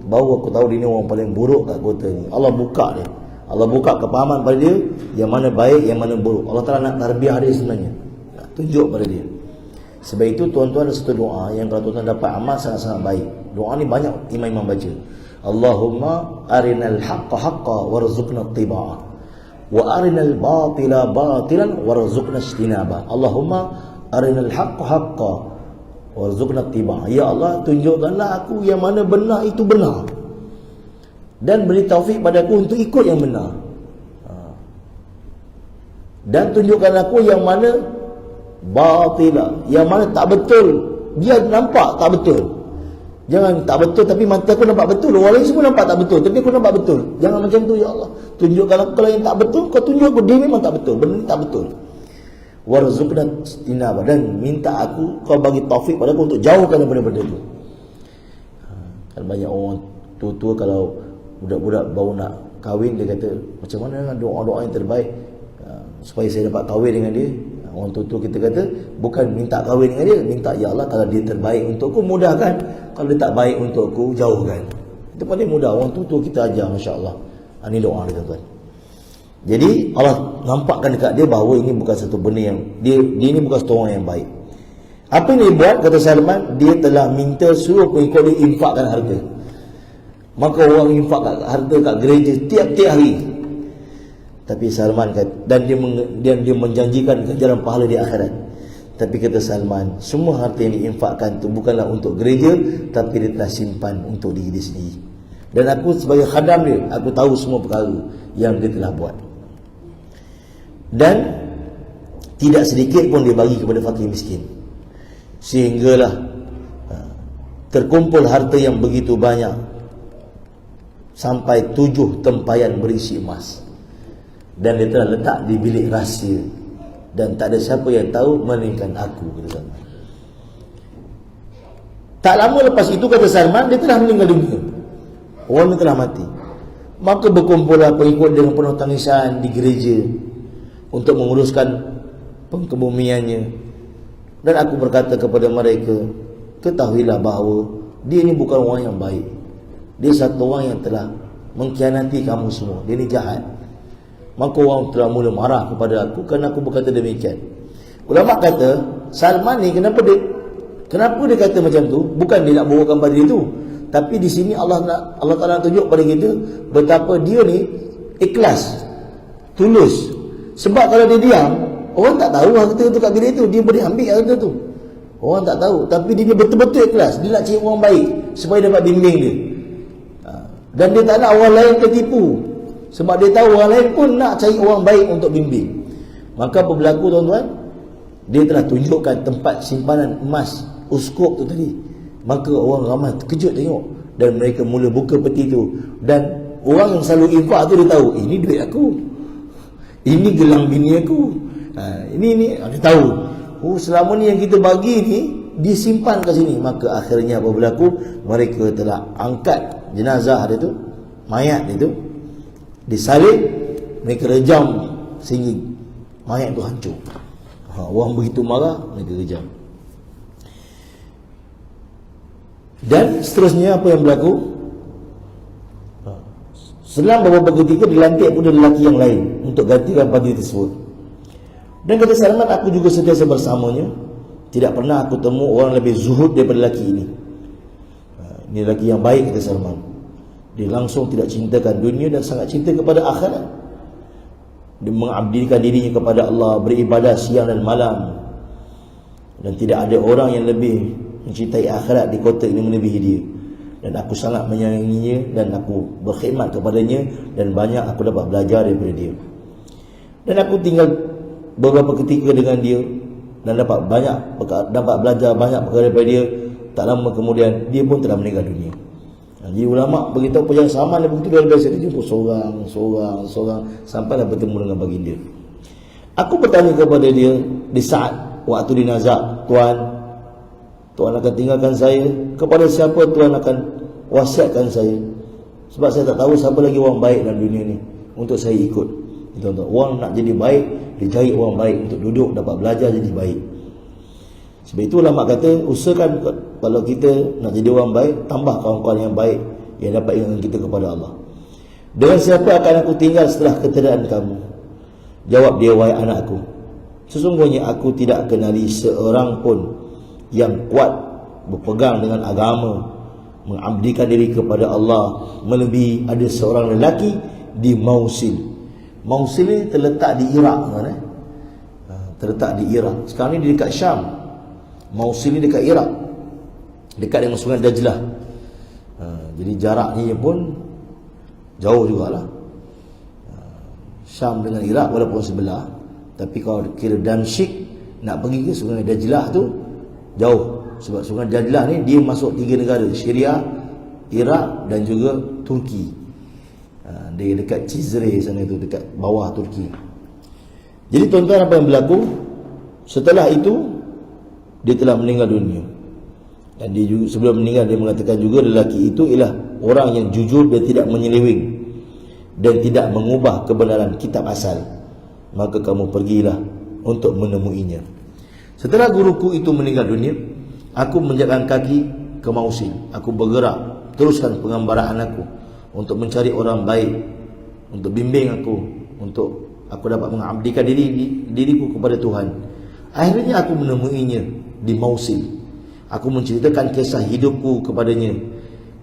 Speaker 4: baru aku tahu dia ni orang paling buruk kat kota ni. Allah buka dia, Allah buka kepahaman pada dia yang mana baik, yang mana buruk. Allah Ta'ala nak tarbiyah dia sebenarnya, nak tunjuk pada dia. Sebab itu tuan-tuan, ada satu doa yang kalau tuan-tuan dapat amal sangat-sangat baik. Doa ni banyak imam-imam baca. Allahumma arinal haqqa haqqa warzuqna ittiba'ah, wa arinal batila batilan warzuqna ijtinabah. Allahumma arinal haqqa haqqa warzuqna ittiba'ah. Ya Allah, tunjukkanlah aku yang mana benar itu benar, dan beri taufik padaku untuk ikut yang benar. Dan tunjukkan aku yang mana batilah, yang mana tak betul. Dia nampak tak betul. Jangan tak betul tapi mata aku nampak betul. Orang lain semua nampak tak betul tapi aku nampak betul. Jangan macam tu, ya Allah. Tunjukkan aku kalau yang tak betul, kau tunjuk aku dia memang tak betul, benda ni tak betul. Warzuqna ijtinabah, dan minta aku, kau bagi taufik pada aku untuk jauhkan daripada benda tu. Kan banyak orang tua-tua kalau budak-budak baru nak kahwin, dia kata, macam mana doa-doa yang terbaik supaya saya dapat kahwin dengan dia. Orang tua-tua kita kata, bukan minta kahwin dengan dia, minta, ya Allah, kalau dia terbaik untukku, mudahkan. Kalau dia tak baik untukku, jauhkan. Itu paling mudah. Orang tua-tua kita ajar, masya-Allah. Ini doa dia, tuan-tuan. Jadi Allah nampakkan dekat dia bahawa ini bukan satu benda yang dia ini bukan satu orang yang baik. Apa yang dia buat, kata Salman, dia telah minta suruh pengikut dia infakkan harta. Maka orang infak harta kat gereja tiap-tiap hari. Tapi Salman kata, dan dia menjanjikan ganjaran pahala di akhirat. Tapi kata Salman, semua harta yang diinfakkan itu bukanlah untuk gereja, tapi dia telah simpan untuk diri dia sendiri. Dan aku sebagai khadam dia, aku tahu semua perkara yang dia telah buat. Dan tidak sedikit pun dia bagi kepada fakir miskin. Sehinggalah terkumpul harta yang begitu banyak, sampai 7 tempayan berisi emas. Dan dia telah letak di bilik rahsia, dan tak ada siapa yang tahu melainkan aku, kata Salman. Tak lama lepas itu, kata Salman, dia telah meninggal dunia. Orang telah mati. Maka berkumpullah pengikut dengan penuh tangisan di gereja untuk menguruskan pengkebumiannya. Dan aku berkata kepada mereka, ketahuilah bahawa dia ni bukan orang yang baik. Dia satu orang yang telah mengkhianati kamu semua. Dia ni jahat. Maka orang telah mula marah kepada aku kerana aku berkata demikian. Ulama kata, Salman ni kenapa dia kata macam tu? Bukan dia nak bawakan pada dia tu, tapi di sini Allah Taala tunjuk pada kita betapa dia ni ikhlas, tulus. Sebab kalau dia diam, orang tak tahu harta tu kat dia tu. Dia boleh ambil harta tu, orang tak tahu. Tapi dia betul-betul ikhlas. Dia nak cari orang baik supaya dapat bimbing dia. Dan dia tak nak orang lain tertipu, sebab dia tahu orang lain pun nak cari orang baik untuk bimbing. Maka apa berlaku tuan-tuan? Dia telah tunjukkan tempat simpanan emas uskup tu tadi. Maka orang ramai terkejut tengok, dan mereka mula buka peti tu. Dan orang yang selalu infak tu dia tahu, ini duit aku, ini gelang bini aku, ini dia tahu. Oh, selama ni yang kita bagi ni disimpan kat sini. Maka akhirnya apa berlaku? Mereka telah angkat jenazah dia tu, mayat dia tu, disalib, mereka rejam sehingga mayat tu hancur. Orang begitu marah, mereka rejam. Dan seterusnya apa yang berlaku? Selang beberapa ketika dilantik pun lelaki yang lain untuk gantikan padi tersebut. Dan kata Salman, aku juga sentiasa bersamanya. Tidak pernah aku temu orang lebih zuhud daripada lelaki ini. Ini lelaki yang baik, kata Salman. Dia langsung tidak cintakan dunia dan sangat cinta kepada akhirat. Dia mengabdikan dirinya kepada Allah, beribadah siang dan malam. Dan tidak ada orang yang lebih mencintai akhirat di kota ini melebihi dia. Dan aku sangat menyayanginya, dan aku berkhidmat kepadanya, dan banyak aku dapat belajar daripada dia. Dan aku tinggal beberapa ketika dengan dia, dan dapat belajar banyak perkara daripada dia. Tak lama kemudian dia pun telah meninggal dunia. Jadi ulama beritahu pejang Salman dia begitu luar biasa. Dia jumpa seorang sampailah bertemu dengan baginda. Aku bertanya kepada dia di saat waktu di nazak, Tuan akan tinggalkan saya, kepada siapa Tuan akan wasiatkan saya? Sebab saya tak tahu siapa lagi orang baik dalam dunia ni untuk saya ikut. Tuan-tuan, orang nak jadi baik, dia cari orang baik untuk duduk, dapat belajar jadi baik. Sebab itu ulama kata, usahakan kalau kita nak jadi orang baik, tambah kawan-kawan yang baik yang dapat ingatkan kita kepada Allah. Dengan siapa akan aku tinggal setelah ketiadaan kamu? Jawab dia, wahai anakku, sesungguhnya aku tidak kenali seorang pun yang kuat berpegang dengan agama, mengabdikan diri kepada Allah, melebihi ada seorang lelaki di Mausil. Mausil ini terletak di Iraq, terletak di Iraq. Sekarang ni dia dekat Syam. Mausil ni dekat Iraq, dekat dengan sungai Dajlah. Jadi jaraknya pun jauh jugalah. Syam dengan Iraq walaupun sebelah, tapi kalau kira Damsyik nak pergi ke sungai Dajlah tu jauh. Sebab sungai Dajlah ni dia masuk 3 negara, Syria, Iraq dan juga Turki. Dia dekat Cizre sana tu, dekat bawah Turki. Jadi tuan-tuan, apa yang berlaku? Setelah itu dia telah meninggal dunia. Dan dia juga, sebelum meninggal, dia mengatakan juga lelaki itu ialah orang yang jujur dan tidak menyeleweng dan tidak mengubah kebenaran kitab asal. Maka kamu pergilah untuk menemuinya. Setelah guruku itu meninggal dunia, aku menjalan kaki ke Mausil. Aku bergerak teruskan pengambaraan aku untuk mencari orang baik, untuk bimbing aku, untuk aku dapat mengabdikan diriku kepada Tuhan. Akhirnya aku menemuinya di Mausil. Aku menceritakan kisah hidupku kepadanya,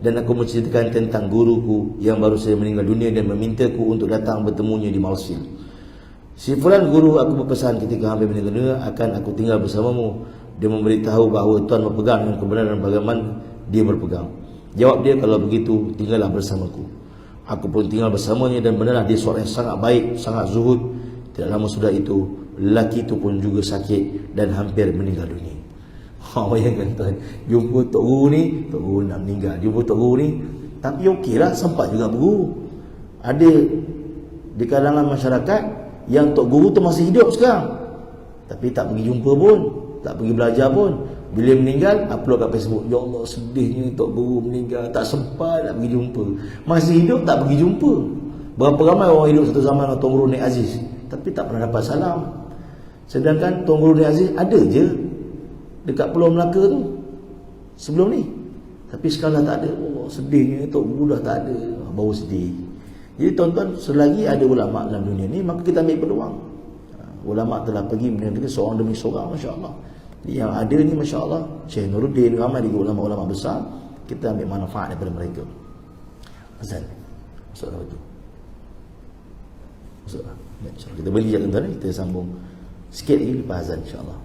Speaker 4: dan aku menceritakan tentang guruku yang baru saja meninggal dunia dan memintaku untuk datang bertemunya di Mausil. Si fulan guru aku berpesan ketika hampir meninggal dunia, akan aku tinggal bersamamu. Dia memberitahu bahawa Tuan berpegang dengan kebenaran bagaimana dia berpegang. Jawab dia, kalau begitu tinggallah bersamaku. Aku pun tinggal bersamanya, dan benarlah dia seorang yang sangat baik, sangat zuhud. Tidak lama sudah itu, lelaki itu pun juga sakit dan hampir meninggal dunia. Bayangkan tuan, jumpa Tok Guru ni, Tok Guru nak meninggal. Jumpa Tok Guru ni, tapi okeylah, sempat juga berguru. Ada di kalangan masyarakat yang Tok Guru tu masih hidup sekarang, tapi tak pergi jumpa pun, tak pergi belajar pun. Bila meninggal, upload kat Facebook, ya Allah sedihnya Tok Guru meninggal, tak sempat nak pergi jumpa. Masih hidup tak pergi jumpa. Berapa ramai orang hidup satu zaman dengan Tuan Guru Nik Aziz, tapi tak pernah dapat salam. Sedangkan Tuan Guru Nik Aziz ada je dekat Pulau Melaka tu sebelum ni. Tapi sekarang tak ada. Allah, sedihnya Tok Guru dah tak ada. Baru sedih. Jadi tuan-tuan, selagi ada ulama dalam dunia ni, maka kita ambil peluang. Ulama telah pergi menyendiri seorang demi seorang, masya-Allah. Yang ada ni masya-Allah, Syekh Nuruddin, ramai lagi ulama-ulama besar, kita ambil manfaat daripada mereka. Azan. Masalah itu. Masalah. InsyaAllah kita beli je tuan-tuan, kita sambung sikit lagi lepas azan insya-Allah.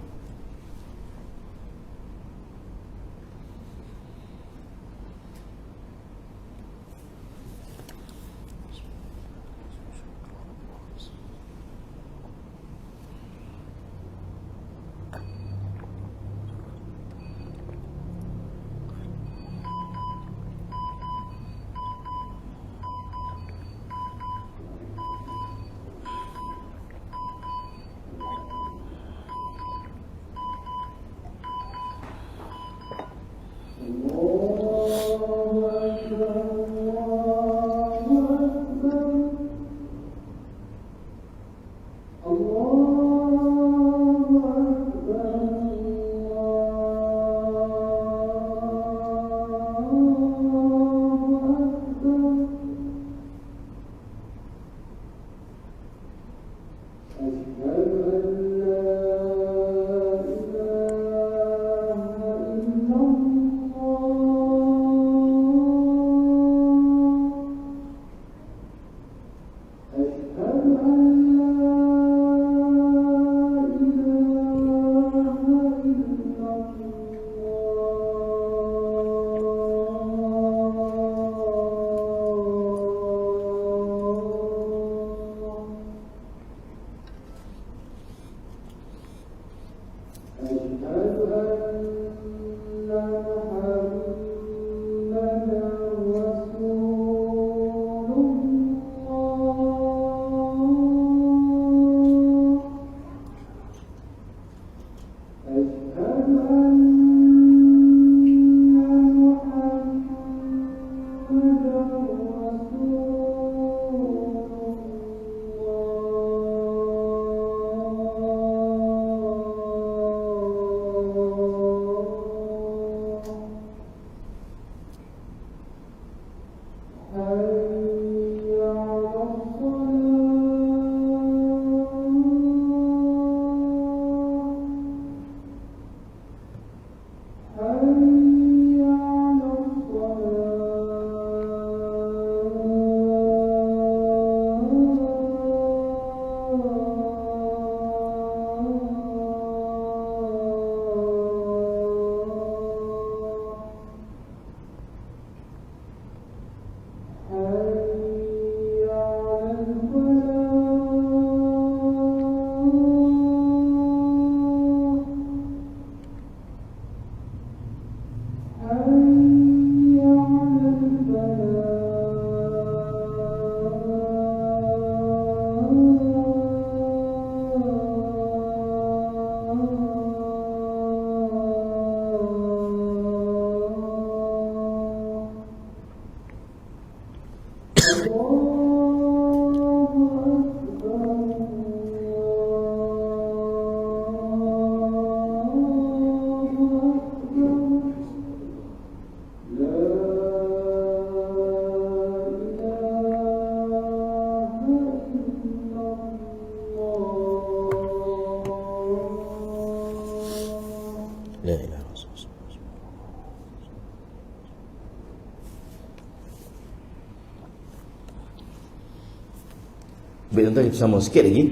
Speaker 4: Baik tuan-tuan, kita sambung sikit lagi.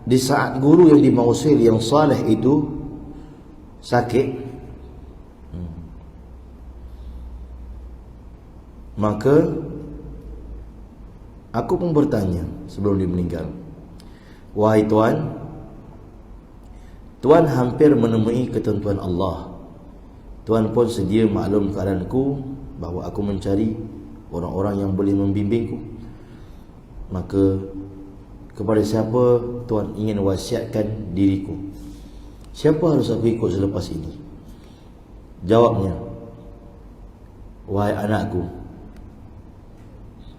Speaker 4: Di saat guru yang dimausil yang saleh itu sakit, maka aku pun bertanya sebelum dia meninggal, wahai Tuan, Tuan hampir menemui ketentuan Allah. Tuan pun sedia maklum keadaanku, bahawa aku mencari orang-orang yang boleh membimbingku. Maka kepada siapa Tuhan ingin wasiatkan diriku? Siapa harus aku ikut selepas ini? Jawabnya, wahai anakku,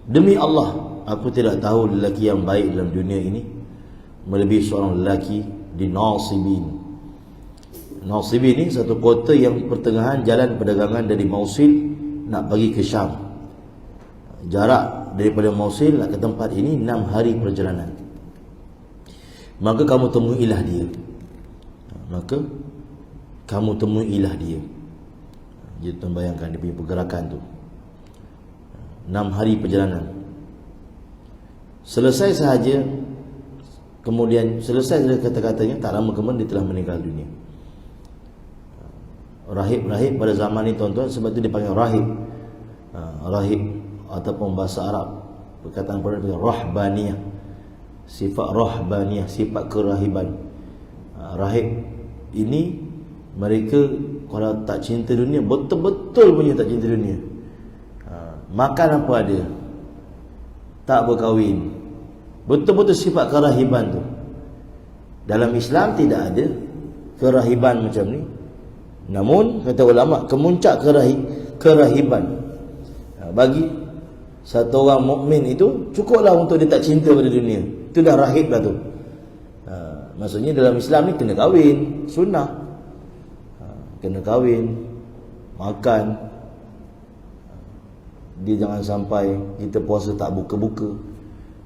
Speaker 4: demi Allah, aku tidak tahu lelaki yang baik dalam dunia ini melebihi seorang lelaki di Nasibin. Nasibin ini satu kota yang pertengahan jalan perdagangan dari Mosul nak pergi ke Syam. Jarak daripada Mosul nak ke tempat ini 6 hari perjalanan. Maka kamu temuilah dia. Maka kamu temuilah dia. Jadi tuan bayangkan dia punya pergerakan tu. 6 hari perjalanan. Selesai sahaja, kemudian selesai dari kata-katanya, tak lama kemudian dia telah meninggal dunia. Rahib-rahib pada zaman ini tuan-tuan, sebab itu dipanggil rahib. Rahib ataupun bahasa Arab perkataan pada rahbaniyah, sifat rahbaniyah, sifat kerahiban. Rahib ini mereka kalau tak cinta dunia, betul-betul punya tak cinta dunia. Makan apa ada, tak berkahwin, betul-betul sifat kerahiban tu. Dalam Islam tidak ada kerahiban macam ni. Namun kata ulama, kemuncak kerahiban bagi satu orang mukmin itu cukuplah untuk dia tak cinta pada dunia. Itu dah rahib dah tu. Maksudnya dalam Islam ni kena kahwin, sunnah. Kena kahwin, makan. Dia jangan sampai kita puasa tak buka-buka.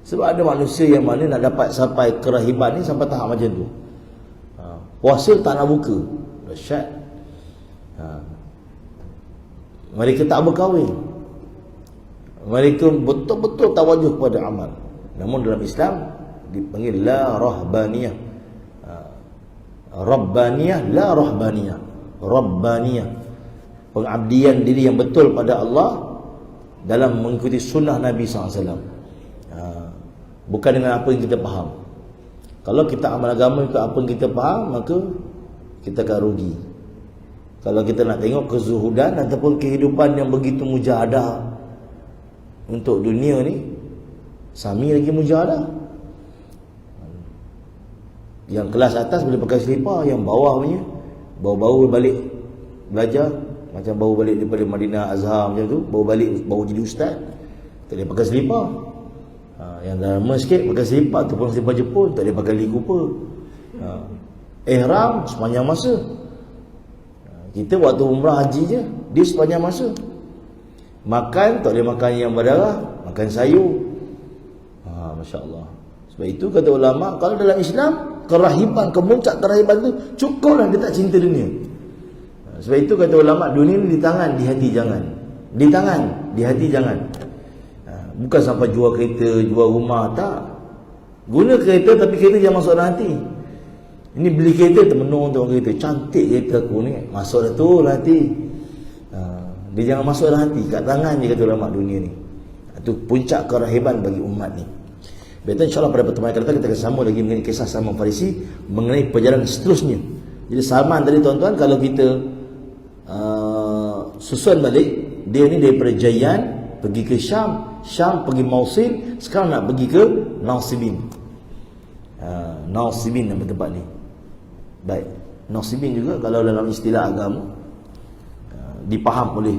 Speaker 4: Sebab ada manusia yang mana nak dapat sampai kerahiban ni sampai tahap macam tu. Puasa tak nak buka. Dahsyat. Mereka tak berkahwin. Mereka betul-betul tawajuh kepada amal. Namun dalam Islam dipanggil la rahbaniyah. Rabbaniyah, la rahbaniyah. Rabbaniyah, pengabdian diri yang betul pada Allah dalam mengikuti sunnah Nabi SAW. Bukan dengan apa yang kita faham. Kalau kita amal agama ikut apa yang kita faham, maka kita akan rugi. Kalau kita nak tengok kezuhudan ataupun kehidupan yang begitu mujahadah untuk dunia ni, sami lagi mujahadah. Yang kelas atas boleh pakai selipar, yang bawah punya baru balik belajar, macam baru balik daripada Madinah Azhar macam tu, baru jadi ustaz, tak boleh pakai selipar. Yang dah lama sikit pakai selipar tu pun selipar Jepun, tak boleh pakai Lee Cooper. Ihram sepanjang masa. Kita waktu umrah haji je, dia sepanjang masa. Makan tak boleh makan yang berdarah, makan sayur. Masya Allah. Sebab itu kata ulama, kalau dalam Islam kerahiban, kemuncak kerahiban tu cukuplah dia tak cinta dunia. Sebab itu kata ulama, dunia ni di tangan, di hati jangan. Di tangan, di hati jangan. Bukan sampai jual kereta, jual rumah, tak. Guna kereta tapi kereta jangan masuk dalam hati. Ini beli kereta termenung tengok kereta, cantik kereta aku ni, masuk dah tu dalam hati. Dia jangan masuk dalam hati, kat tangan je kata ulama dunia ni. Itu puncak kerahiban bagi umat ni. Betul, insyaAllah pada pertemuan yang akan datang kita akan sambung lagi mengenai kisah Salman Farisi, mengenai perjalanan seterusnya. Jadi Salman tadi tuan-tuan, kalau kita susun balik, dia ni daripada Jayan pergi ke Syam, Syam pergi Mosul, sekarang nak pergi ke Nasibin. Nasibin nama tempat ni. Baik, Nasibin juga kalau dalam istilah agama dipaham oleh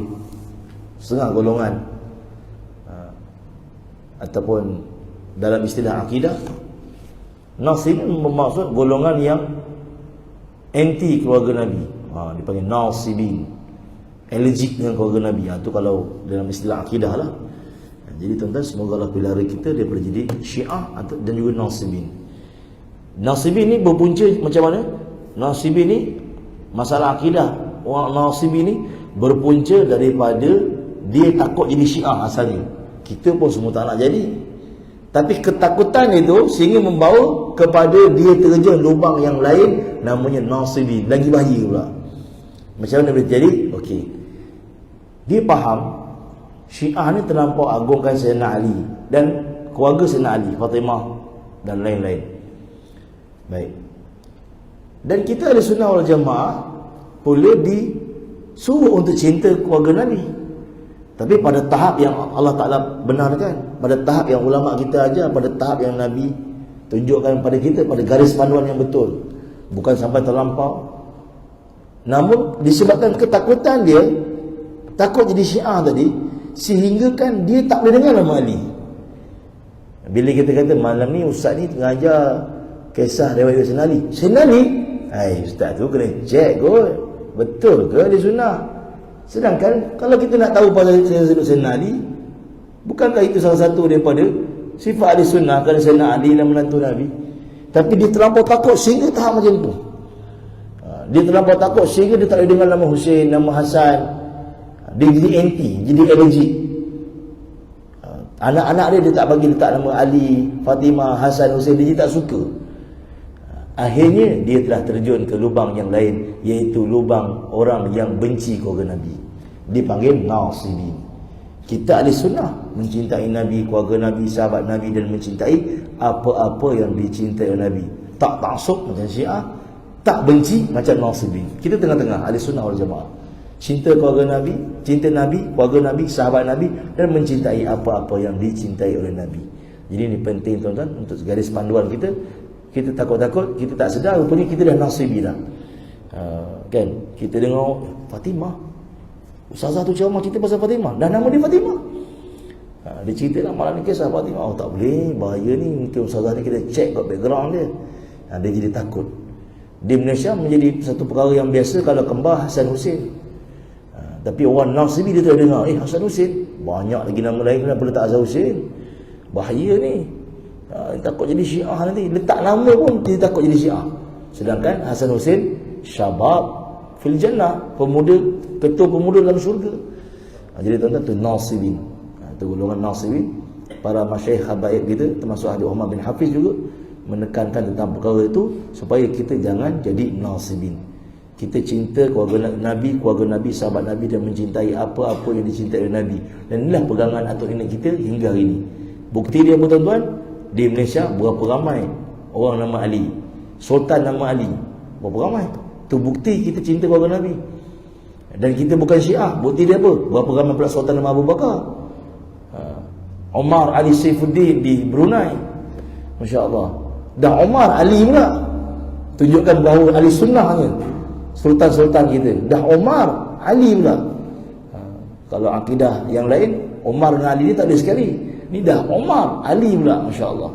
Speaker 4: setengah golongan ataupun dalam istilah akidah, Nasibin bermaksud golongan yang anti keluarga Nabi. Dipanggil Nasibin, allergic dengan keluarga Nabi. Itu kalau dalam istilah akidah lah. Jadi tuan-tuan, semoga Allah pelihara kita daripada jadi Syiah dan juga Nasibin. Nasibin ni berpunca macam mana? Nasibin ni masalah akidah. Orang Nasibin ni berpunca daripada dia takut jadi Syiah asalnya. Kita pun semua tak nak jadi. Tapi ketakutan itu sehingga membawa kepada dia terjun lubang yang lain, namanya Nasibin. Lagi bahaya pula. Macam mana boleh jadi? Okey. Dia faham Syiah ni terlampau agungkan Sayyidina Ali dan keluarga Sayyidina Ali, Fatimah dan lain-lain. Baik. Dan kita ahli sunnah wal jamaah boleh disuruh untuk cinta keluarga Nabi. Tapi pada tahap yang Allah Ta'ala benarkan, pada tahap yang ulama kita ajar, pada tahap yang Nabi tunjukkan pada kita pada garis panduan yang betul, bukan sampai terlampau. Namun disebabkan ketakutan dia, takut jadi Syiah tadi, sehingga kan dia tak boleh dengar nama Ali. Bila kita kata malam ni ustaz ni mengajar kisah riwayat Sayyidina Ali, Sayyidina Ali, hai ustaz tu kena cek kot, betul ke dia sunnah? Sedangkan kalau kita nak tahu pasal Sayyidina Ali, bukankah itu salah satu daripada sifat ahli sunnah, kerana Sayyidina Ali adalah menantu Nabi? Tapi dia terlampau takut sehingga tahap macam tu. Dia terlampau takut sehingga dia tak boleh dengar nama Hussein, nama Hasan. Dia jadi anti, jadi allergic. Anak-anak dia tak bagi letak nama Ali, Fatimah, Hasan, Hussein, dia tak suka. Akhirnya dia telah terjun ke lubang yang lain, iaitu lubang orang yang benci keluarga Nabi. Dipanggil Nasibin. Kita ahli sunnah mencintai Nabi, keluarga Nabi, sahabat Nabi, dan mencintai apa-apa yang dicintai oleh Nabi. Tak taksub macam Syiah, tak benci macam Nasibin. Kita tengah-tengah, ahli sunnah wal jamaah. Cinta keluarga Nabi, cinta Nabi, keluarga Nabi, sahabat Nabi, dan mencintai apa-apa yang dicintai oleh Nabi. Jadi ini penting tuan-tuan, untuk garis panduan kita. Kita takut-takut, kita tak sedar rupanya kita dah Nasibi dah. Kan, kita dengar Fatimah, ustazah tu ceramah cerita pasal Fatimah, dah nama dia Fatimah. Dia cerita lah malam ni kisah Fatimah. Oh tak boleh, bahaya ni, mungkin ustazah ni kita check kat background dia. Dia jadi takut. Di Malaysia menjadi satu perkara yang biasa kalau kembar Hasan Hussein. Tapi orang Nasibi dia tak dengar, Hasan Hussein, banyak lagi nama lain, kenapa letak Hasan Hussein? Bahaya ni. Takut jadi Syiah nanti, letak nama pun dia takut jadi Syiah. Sedangkan Hasan Hussein syabab fil jannah, pemuda, ketua pemuda dalam syurga. Jadi tuan-tuan, tu Nasibin. Tu golongan Nasibin. Para masyayikh habaib kita, termasuk Haji Umar bin Hafiz juga menekankan tentang perkara itu supaya kita jangan jadi Nasibin. Kita cinta keluarga Nabi, sahabat Nabi, dan mencintai apa-apa yang dicintai oleh Nabi. Dan inilah pegangan atuk nenek kita hingga hari ini. Bukti dia apa tuan-tuan? Di Malaysia berapa ramai orang nama Ali, Sultan nama Ali, berapa ramai? Itu bukti kita cinta keluarga Nabi. Dan kita bukan Syiah. Bukti dia apa? Berapa ramai pula Sultan nama Abu Bakar, Omar Ali Saifuddin di Brunei, Masya Allah. Dah Omar Ali pula, tunjukkan bahawa Ali sunnahnya Sultan-Sultan kita. Dah Omar Ali pula. Kalau akidah yang lain, Omar dengan Ali ni tak ada sekali. Ni dah Omar Ali pula, Masya Allah.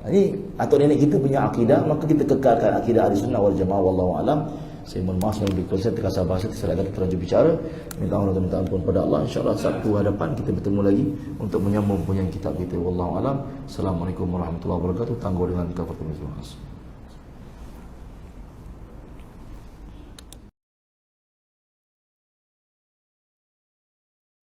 Speaker 4: Ini atuk nenek kita punya akidah, maka kita kekalkan akidah ahli sunnah wal jamaah. Wallahu a'lam. Saya mohon maaf yang lebih kurang, terkasar bahasa, tersalah kata, terlanjur bicara. Minta Allah dan minta ampun pada Allah. InsyaAllah Sabtu hadapan kita bertemu lagi untuk menyambung punya kitab kita. Wallahu a'lam. Assalamualaikum warahmatullahi wabarakatuh. Tangguh dengan kafir.